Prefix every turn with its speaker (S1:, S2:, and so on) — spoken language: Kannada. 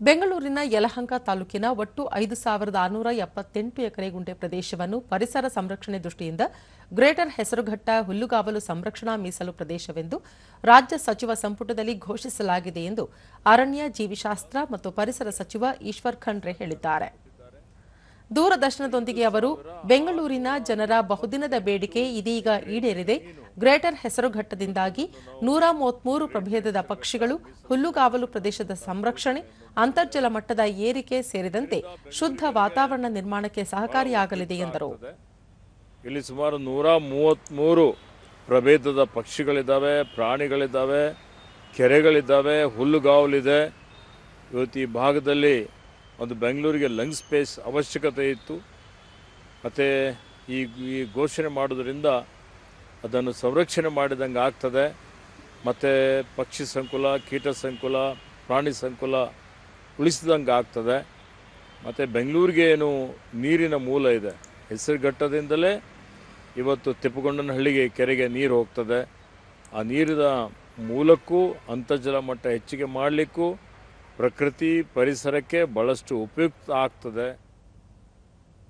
S1: ಬೆಂಗಳೂರಿನ ಯಲಹಂಕ ತಾಲೂಕಿನ ಒಟ್ಟು 5,678 ಎಕರೆ ಗುಂಟೆ ಪ್ರದೇಶವನ್ನು ಪರಿಸರ ಸಂರಕ್ಷಣೆ ದೃಷ್ಟಿಯಿಂದ ಗ್ರೇಟರ್ ಹೆಸರುಘಟ್ಟ ಹುಲ್ಲುಗಾವಲು ಸಂರಕ್ಷಣಾ ಮೀಸಲು ಪ್ರದೇಶವೆಂದು ರಾಜ್ಯ ಸಚಿವ ಸಂಪುಟದಲ್ಲಿ ಘೋಷಿಸಲಾಗಿದೆ ಎಂದು ಅರಣ್ಯ ಜೀವಿಶಾಸ್ತ್ರ ಮತ್ತು ಪರಿಸರ ಸಚಿವ ಈಶ್ವರ್ ಖಂಡ್ರೆ ಹೇಳಿದ್ದಾರೆ. ದೂರದರ್ಶನದೊಂದಿಗೆ ಅವರು ಬೆಂಗಳೂರಿನ ಜನರ ಬಹುದಿನದ ಬೇಡಿಕೆ ಇದೀಗ ಈಡೇರಿದೆ. ಗ್ರೇಟರ್ ಹೆಸರುಘಟ್ಟದಿಂದಾಗಿ 133 ಪ್ರಭೇದದ ಪಕ್ಷಿಗಳು, ಹುಲ್ಲುಗಾವಲು ಪ್ರದೇಶದ ಸಂರಕ್ಷಣೆ, ಅಂತರ್ಜಲ ಮಟ್ಟದ ಏರಿಕೆ ಸೇರಿದಂತೆ ಶುದ್ಧ ವಾತಾವರಣ ನಿರ್ಮಾಣಕ್ಕೆ ಸಹಕಾರಿಯಾಗಲಿದೆ ಎಂದರು.
S2: ಇಲ್ಲಿ ಸುಮಾರು 133 ಪ್ರಭೇದದ ಪಕ್ಷಿಗಳಿದ್ದಾವೆ, ಪ್ರಾಣಿಗಳಿದ್ದಾವೆ, ಕೆರೆಗಳಿದ್ದಾವೆ, ಹುಲ್ಲುಗಾವಲಿದೆ. ಇವತ್ತು ಈ ಭಾಗದಲ್ಲಿ ಒಂದು ಬೆಂಗಳೂರಿಗೆ ಲಂಗ್ ಸ್ಪೇಸ್ ಅವಶ್ಯಕತೆ ಇತ್ತು. ಮತ್ತು ಈ ಘೋಷಣೆ ಮಾಡೋದ್ರಿಂದ ಅದನ್ನು ಸಂರಕ್ಷಣೆ ಮಾಡಿದಂಗೆ ಆಗ್ತದೆ. ಮತ್ತು ಪಕ್ಷಿ ಸಂಕುಲ, ಕೀಟ ಸಂಕುಲ, ಪ್ರಾಣಿ ಸಂಕುಲ ಉಳಿಸಿದಂಗೆ ಆಗ್ತದೆ. ಮತ್ತು ಬೆಂಗಳೂರಿಗೆ ಏನು ನೀರಿನ ಮೂಲ ಇದೆ, ಹೆಸರುಘಟ್ಟದಿಂದಲೇ ಇವತ್ತು ತಿಪ್ಪಗೊಂಡನಹಳ್ಳಿಗೆ ಕೆರೆಗೆ ನೀರು ಹೋಗ್ತದೆ. ಆ ನೀರಿನ ಮೂಲಕ್ಕೂ ಅಂತರ್ಜಲ ಮಟ್ಟ ಹೆಚ್ಚಿಗೆ ಮಾಡಲಿಕ್ಕೂ ಪ್ರಕೃತಿ ಪರಿಸರಕ್ಕೆ ಭಾಳಷ್ಟು ಉಪಯುಕ್ತ ಆಗ್ತದೆ.